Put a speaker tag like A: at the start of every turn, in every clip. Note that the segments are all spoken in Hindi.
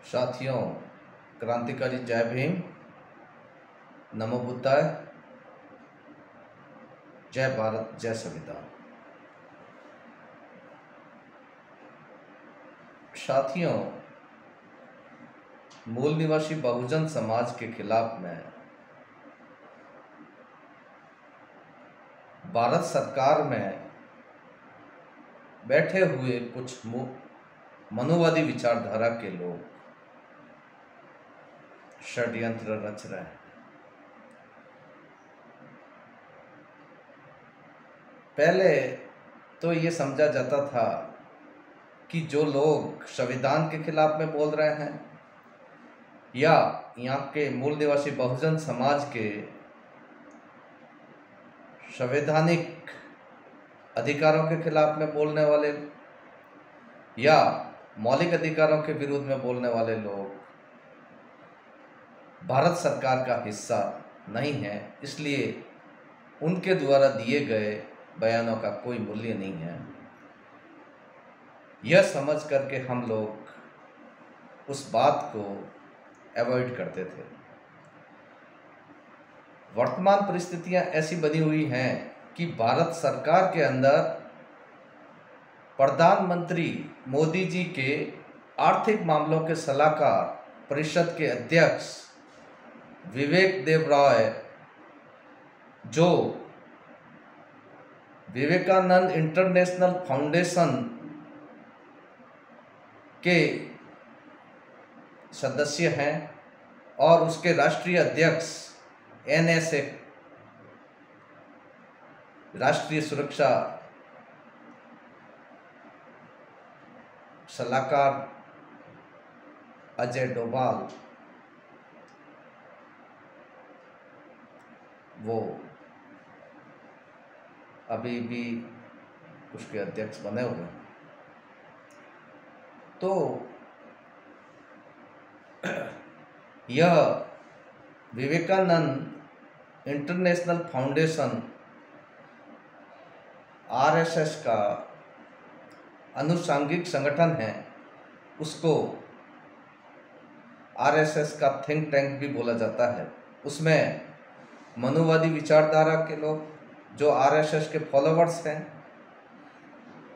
A: साथियों, क्रांतिकारी जय भीम, नमो बुद्धाय, जय भारत, जय संविधान। साथियों, मूल निवासी बहुजन समाज के खिलाफ में भारत सरकार में बैठे हुए कुछ मनुवादी विचारधारा के लोग षड्यंत्र रच रहे हैं। पहले तो ये समझा जाता था कि जो लोग संविधान के खिलाफ में बोल रहे हैं या यहाँ के मूल निवासी बहुजन समाज के संवैधानिक अधिकारों के खिलाफ में बोलने वाले या मौलिक अधिकारों के विरुद्ध में बोलने वाले लोग भारत सरकार का हिस्सा नहीं है, इसलिए उनके द्वारा दिए गए बयानों का कोई मूल्य नहीं है। यह समझ करके हम लोग उस बात को अवॉइड करते थे। वर्तमान परिस्थितियां ऐसी बनी हुई हैं कि भारत सरकार के अंदर प्रधानमंत्री मोदी जी के आर्थिक मामलों के सलाहकार परिषद के अध्यक्ष विवेक देबरॉय, जो विवेकानंद इंटरनेशनल फाउंडेशन के सदस्य हैं और उसके राष्ट्रीय अध्यक्ष NSA राष्ट्रीय सुरक्षा सलाहकार अजय डोभाल, वो अभी भी उसके अध्यक्ष बने हुए हैं। तो यह विवेकानंद इंटरनेशनल फाउंडेशन RSS का अनुषांगिक संगठन है। उसको RSS का थिंक टैंक भी बोला जाता है। उसमें मनुवादी विचारधारा के लोग जो RSS के फॉलोवर्स हैं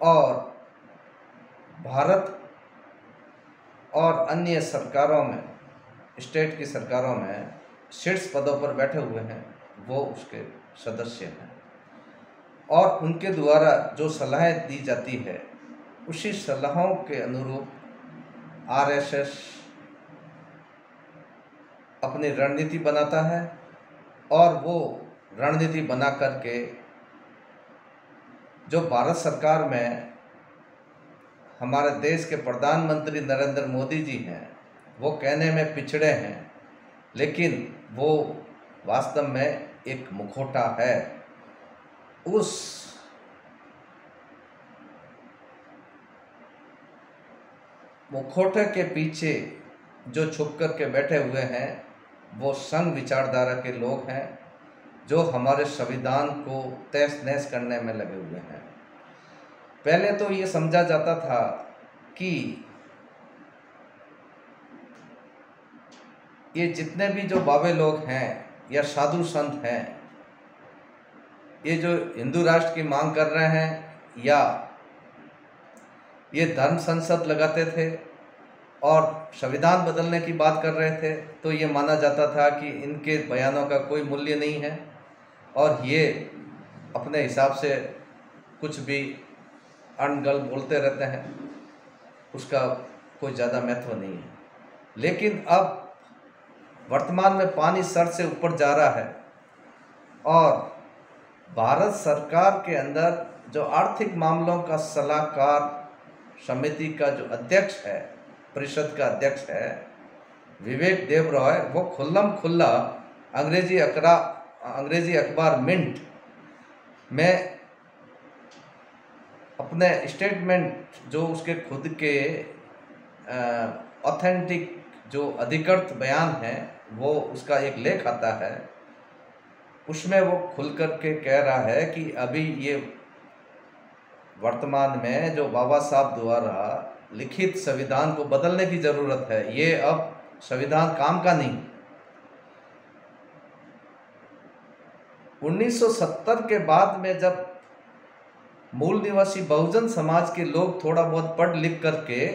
A: और भारत और अन्य सरकारों में, स्टेट की सरकारों में शीर्ष पदों पर बैठे हुए हैं, वो उसके सदस्य हैं और उनके द्वारा जो सलाहें दी जाती है उसी सलाहों के अनुरूप RSS अपनी रणनीति बनाता है और वो रणनीति बना करके जो भारत सरकार में हमारे देश के प्रधानमंत्री नरेंद्र मोदी जी हैं, वो कहने में पिछड़े हैं, लेकिन वो वास्तव में एक मुखौटा है। उस मुखौटे के पीछे जो छुप कर के बैठे हुए हैं वो संघ विचारधारा के लोग हैं, जो हमारे संविधान को तहस नहस करने में लगे हुए हैं। पहले तो ये समझा जाता था कि ये जितने भी जो बाबे लोग हैं या साधु संत हैं, ये जो हिंदू राष्ट्र की मांग कर रहे हैं या ये धर्म संसद लगाते थे और संविधान बदलने की बात कर रहे थे, तो ये माना जाता था कि इनके बयानों का कोई मूल्य नहीं है और ये अपने हिसाब से कुछ भी अनगल बोलते रहते हैं, उसका कोई ज़्यादा महत्व नहीं है। लेकिन अब वर्तमान में पानी सर से ऊपर जा रहा है और भारत सरकार के अंदर जो आर्थिक मामलों का सलाहकार समिति का जो अध्यक्ष है, परिषद का अध्यक्ष है विवेक देबरॉय, वो खुल्लम खुल्ला अंग्रेजी अखबार मिंट में अपने स्टेटमेंट जो उसके खुद के ऑथेंटिक जो अधिकृत बयान है, वो उसका एक लेख आता है, उसमें वो खुल कर के कह रहा है कि अभी ये वर्तमान में जो बाबा साहब द्वारा लिखित संविधान को बदलने की जरूरत है। ये अब संविधान काम का नहीं। 1970 के बाद में जब मूल निवासी बहुजन समाज के लोग थोड़ा बहुत पढ़ लिख करके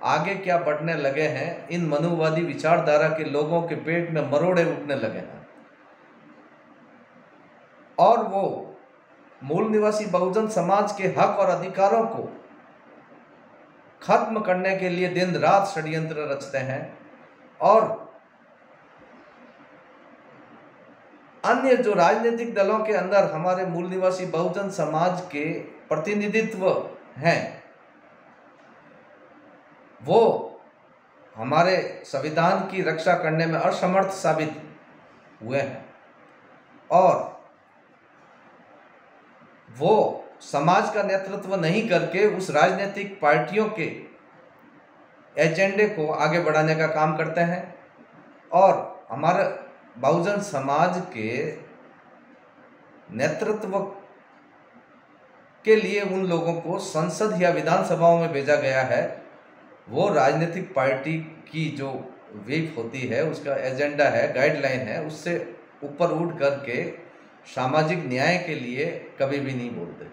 A: आगे क्या बढ़ने लगे हैं, इन मनुवादी विचारधारा के लोगों के पेट में मरोड़े उठने लगे हैं और वो मूल निवासी बहुजन समाज के हक और अधिकारों को खत्म करने के लिए दिन रात षड्यंत्र रचते हैं और अन्य जो राजनीतिक दलों के अंदर हमारे मूल निवासी बहुजन समाज के प्रतिनिधित्व हैं, वो हमारे संविधान की रक्षा करने में असमर्थ साबित हुए हैं और वो समाज का नेतृत्व नहीं करके उस राजनीतिक पार्टियों के एजेंडे को आगे बढ़ाने का काम करते हैं और हमारे बहुजन समाज के नेतृत्व के लिए उन लोगों को संसद या विधानसभाओं में भेजा गया है। वो राजनीतिक पार्टी की जो व्हीप होती है, उसका एजेंडा है, गाइडलाइन है, उससे ऊपर उठ करके सामाजिक न्याय के लिए कभी भी नहीं बोलते।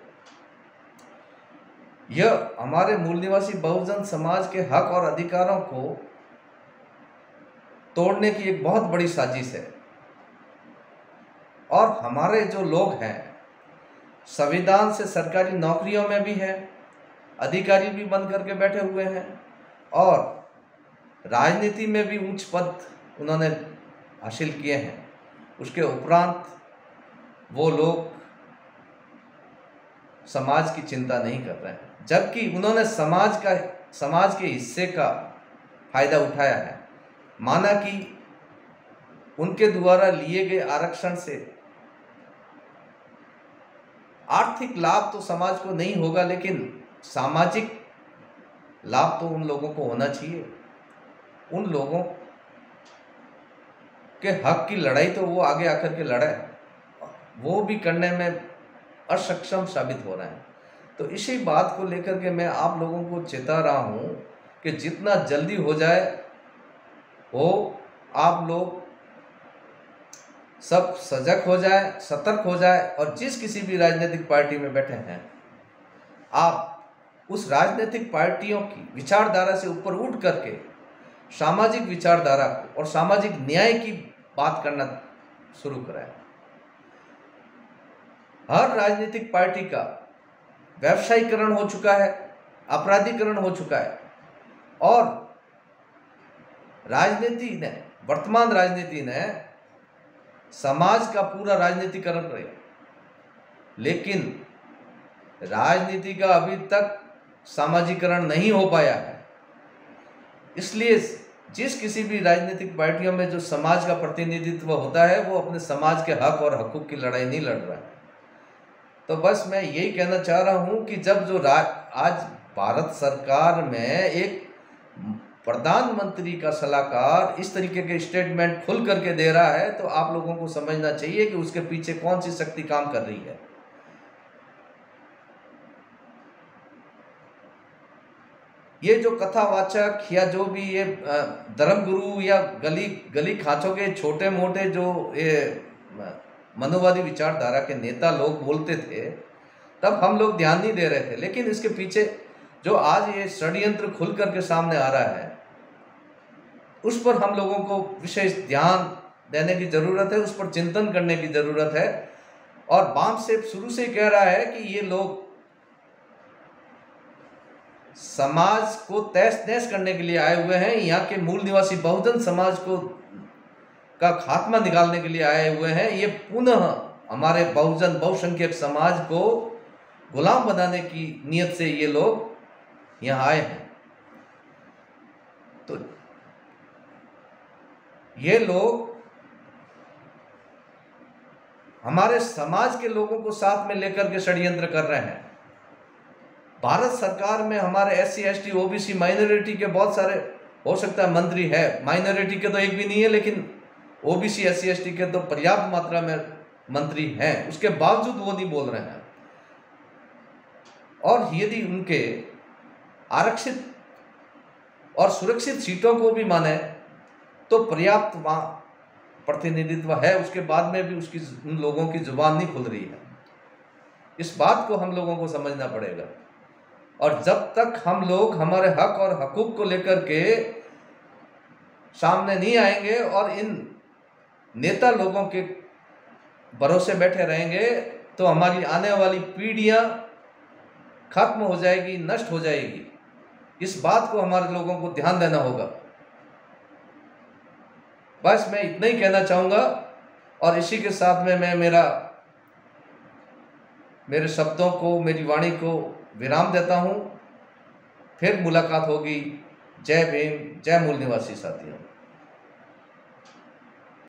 A: यह हमारे मूल निवासी बहुजन समाज के हक और अधिकारों को तोड़ने की एक बहुत बड़ी साजिश है और हमारे जो लोग हैं संविधान से सरकारी नौकरियों में भी हैं, अधिकारी भी बन करके बैठे हुए हैं और राजनीति में भी उच्च पद उन्होंने हासिल किए हैं। उसके उपरांत वो लोग समाज की चिंता नहीं कर रहे हैं, जबकि उन्होंने समाज के हिस्से का फायदा उठाया है। माना कि उनके द्वारा लिए गए आरक्षण से आर्थिक लाभ तो समाज को नहीं होगा, लेकिन सामाजिक लाभ तो उन लोगों को होना चाहिए। उन लोगों के हक की लड़ाई तो वो आगे आकर के लड़े, वो भी करने में असक्षम साबित हो रहे हैं। तो इसी बात को लेकर के मैं आप लोगों को चेता रहा हूँ कि जितना जल्दी हो जाए वो आप लोग सब सजग हो जाए, सतर्क हो जाए और जिस किसी भी राजनीतिक पार्टी में बैठे हैं, आप उस राजनीतिक पार्टियों की विचारधारा से ऊपर उठ करके सामाजिक विचारधारा और सामाजिक न्याय की बात करना शुरू करें। हर राजनीतिक पार्टी का व्यवसायीकरण हो चुका है, अपराधीकरण हो चुका है और राजनीति ने, वर्तमान राजनीति ने समाज का पूरा राजनीतिकरण किया, लेकिन राजनीति का अभी तक सामाजिकरण नहीं हो पाया है। इसलिए जिस किसी भी राजनीतिक पार्टियों में जो समाज का प्रतिनिधित्व होता है, वो अपने समाज के हक और हकूक की लड़ाई नहीं लड़ रहा है। तो बस मैं यही कहना चाह रहा हूँ कि जब जो आज भारत सरकार में एक प्रधानमंत्री का सलाहकार इस तरीके के स्टेटमेंट खुल करके दे रहा है, तो आप लोगों को समझना चाहिए कि उसके पीछे कौन सी शक्ति काम कर रही है। ये जो कथावाचक या जो भी ये धर्मगुरु या गली खांचों के छोटे मोटे जो ये मनुवादी विचारधारा के नेता लोग बोलते थे, तब हम लोग ध्यान नहीं दे रहे थे, लेकिन इसके पीछे जो आज ये षड्यंत्र खुल करके सामने आ रहा है, उस पर हम लोगों को विशेष ध्यान देने की जरूरत है, उस पर चिंतन करने की जरूरत है। और बाम से शुरू से कह रहा है कि ये लोग समाज को तहस नहस करने के लिए आए हुए हैं, यहाँ के मूल निवासी बहुजन समाज को का खात्मा निकालने के लिए आए हुए हैं। ये पुनः हमारे बहुसंख्यक समाज को गुलाम बनाने की नीयत से ये लोग यहाँ आए हैं। तो ये लोग हमारे समाज के लोगों को साथ में लेकर के षड्यंत्र कर रहे हैं। भारत सरकार में हमारे SC ST OBC माइनॉरिटी के बहुत सारे, हो सकता है मंत्री है, माइनॉरिटी के तो एक भी नहीं है, लेकिन OBC SC ST के तो पर्याप्त मात्रा में मंत्री हैं, उसके बावजूद वो नहीं बोल रहे हैं। और यदि उनके आरक्षित और सुरक्षित सीटों को भी माने तो पर्याप्त वहाँ प्रतिनिधित्व है, उसके बाद में भी उसकी उन लोगों की जुबान नहीं खुल रही है। इस बात को हम लोगों को समझना पड़ेगा। और जब तक हम लोग हमारे हक और हकूक़ को लेकर के सामने नहीं आएंगे और इन नेता लोगों के भरोसे बैठे रहेंगे तो हमारी आने वाली पीढ़ियां खत्म हो जाएगी, नष्ट हो जाएगी। इस बात को हमारे लोगों को ध्यान देना होगा। बस मैं इतना ही कहना चाहूँगा और इसी के साथ में मैं मेरे शब्दों को, मेरी वाणी को विराम देता हूँ। फिर मुलाकात होगी। जय भीम, जय मूल निवासी साथियों।